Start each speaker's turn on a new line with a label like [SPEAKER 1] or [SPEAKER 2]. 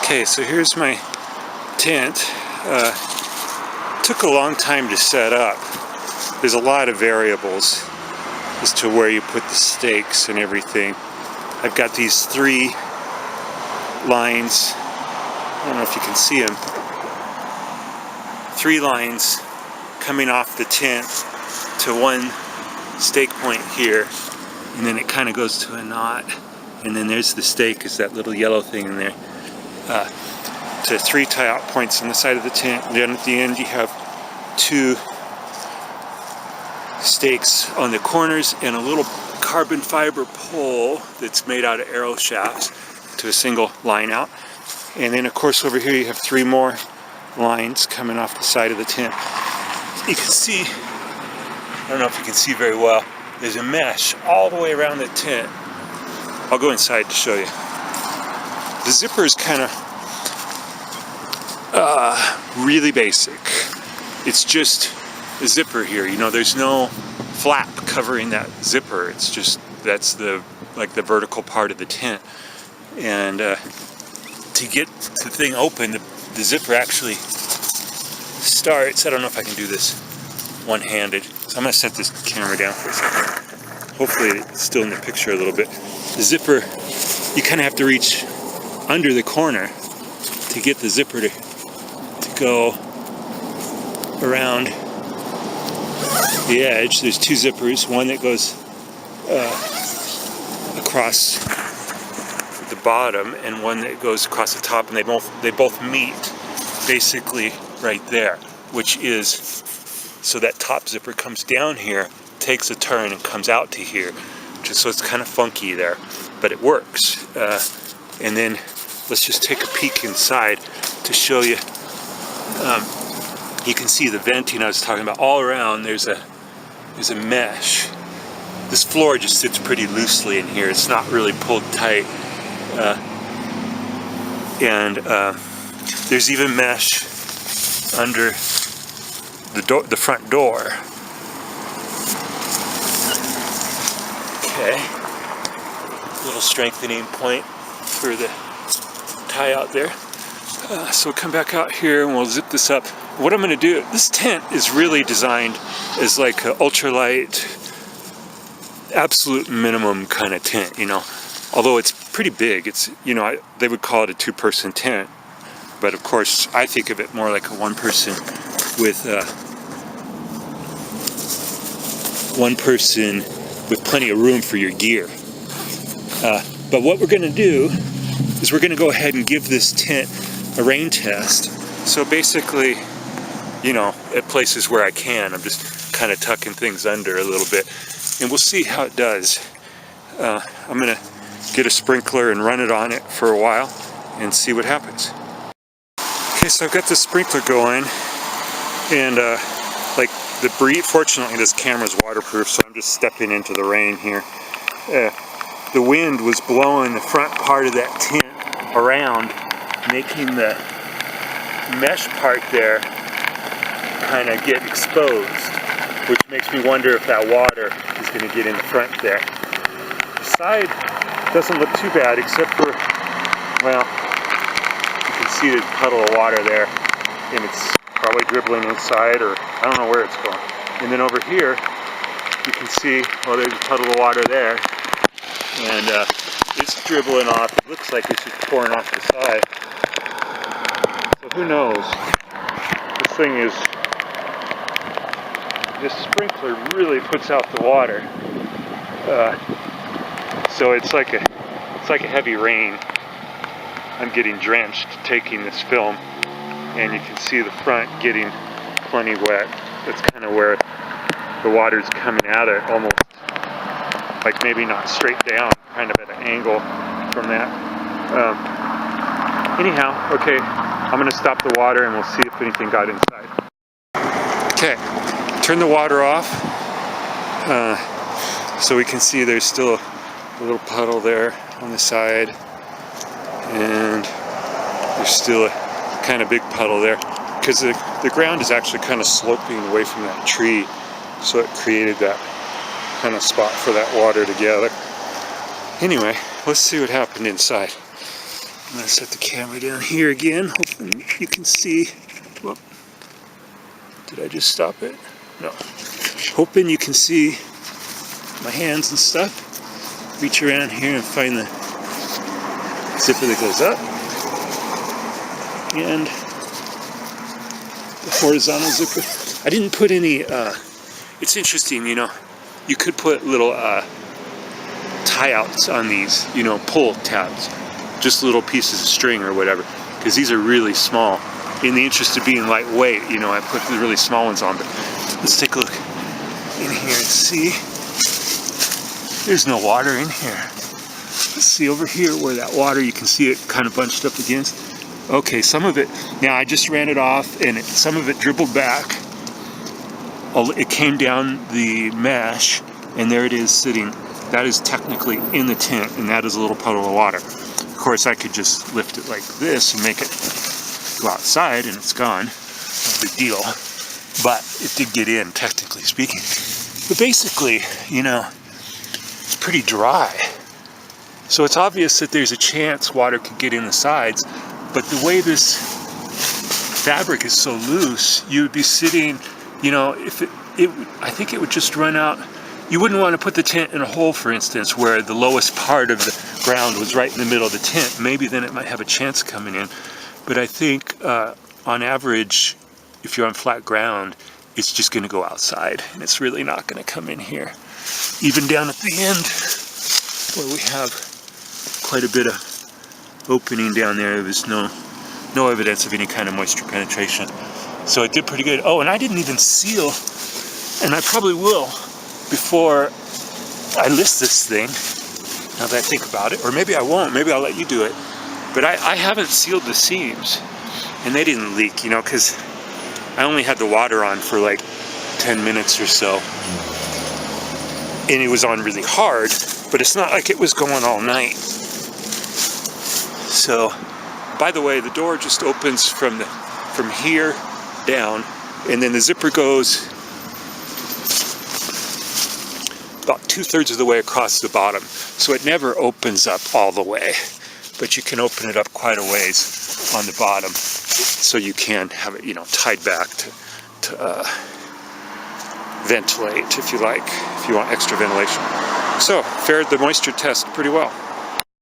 [SPEAKER 1] Okay, so here's my tent. Took a long time to set up. There's a lot of variables as to where you put the stakes and everything. I've got these 3 lines. I don't know if you can see them. 3 lines coming off the tent to one stake point here, and then it kind of goes to a knot, and then there's the stake, is that little yellow thing in there. To 3 tie-out points on the side of the tent. And then at the end you have 2 stakes on the corners and a little carbon fiber pole that's made out of arrow shafts to a single line out. And then of course over here you have 3 more lines coming off the side of the tent. You can see, I don't know if you can see very well, there's a mesh all the way around the tent. I'll go inside to show you. The zipper is kind of really basic. It's just a zipper here. You know, there's no flap covering that zipper. It's just, that's the vertical part of the tent. And to get the thing open, the zipper actually starts. I don't know if I can do this one-handed. So I'm going to set this camera down for a second. Hopefully it's still in the picture a little bit. The zipper, you kind of have to reach under the corner to get the zipper to go around the edge. There's 2 zippers, one that goes across the bottom and one that goes across the top, and they both meet basically right there, which is, so that top zipper comes down here, takes a turn and comes out to here, so it's kind of funky there, but it works. And then let's just take a peek inside to show you. You can see the venting I was talking about. All around there's a mesh. This floor just sits pretty loosely in here. It's not really pulled tight. And there's even mesh under the front door. Okay. Little strengthening point for the tie out there. So we'll come back out here and we'll zip this up. What I'm going to do, this tent is really designed as like an ultralight, absolute minimum kind of tent, you know. Although it's pretty big, it's, you know, they would call it a 2-person tent, but of course I think of it more like a 1-person with plenty of room for your gear. But what we're going to do is we're going to go ahead and give this tent a rain test. So basically, you know, at places where I can, I'm just kind of tucking things under a little bit, and we'll see how it does. I'm going to get a sprinkler and run it on it for a while and see what happens. Okay, so I've got the sprinkler going, and like the breeze, fortunately this camera's waterproof, so I'm just stepping into the rain here. The wind was blowing the front part of that tent around, making the mesh part there kind of get exposed, which makes me wonder if that water is going to get in the front there. The side doesn't look too bad, except for, well, you can see the puddle of water there, and it's probably dribbling inside, or I don't know where it's going. And then over here, you can see, well, there's a puddle of water there, and it's dribbling off. It looks like it's just pouring off the side. So who knows? This thing is, this sprinkler really puts out the water. So it's like a heavy rain. I'm getting drenched taking this film, and you can see the front getting plenty wet. That's kind of where the water's coming at it, almost like maybe not straight down, kind of at an angle from that. Anyhow, okay, I'm going to stop the water and we'll see if anything got inside. Okay, turn the water off, so we can see there's still a little puddle there on the side, and there's still a kind of big puddle there, because the ground is actually kind of sloping away from that tree, so it created that kind of spot for that water to gather. Anyway, let's see what happened inside. I'm going to set the camera down here again, hoping you can see. Whoop. Did I just stop it? No. Hoping you can see my hands and stuff. Reach around here and find the zipper that goes up. And the horizontal zipper. I didn't put any, it's interesting, you know, you could put little tie-outs on these, you know, pull tabs. Just little pieces of string or whatever, because these are really small. In the interest of being lightweight, you know, I put the really small ones on, but let's take a look in here and see. There's no water in here. Let's see over here where that water, you can see it kind of bunched up against. Okay, some of it, now I just ran it off and some of it dribbled back. It came down the mesh and there it is sitting. That is technically in the tent and that is a little puddle of water. Of course, I could just lift it like this and make it go outside and it's gone. No big deal. But it did get in, technically speaking. But basically, you know, it's pretty dry. So it's obvious that there's a chance water could get in the sides. But the way this fabric is so loose, you would be sitting, you know, if I think it would just run out. You wouldn't want to put the tent in a hole, for instance, where the lowest part of the ground was right in the middle of the tent. Maybe then it might have a chance coming in. But I think on average, if you're on flat ground, it's just going to go outside. And it's really not going to come in here. Even down at the end, where we have quite a bit of opening down there, there's no evidence of any kind of moisture penetration. So it did pretty good. Oh, and I didn't even seal, and I probably will, before I list this thing, now that I think about it, or maybe I won't, maybe I'll let you do it, but I haven't sealed the seams, and they didn't leak, you know, because I only had the water on for like 10 minutes or so, and it was on really hard, but it's not like it was going all night. So, by the way, the door just opens from here down, and then the zipper goes about 2/3 of the way across the bottom. So it never opens up all the way, but you can open it up quite a ways on the bottom, so you can have it, you know, tied back to ventilate if you like, if you want extra ventilation. So fared the moisture test pretty well.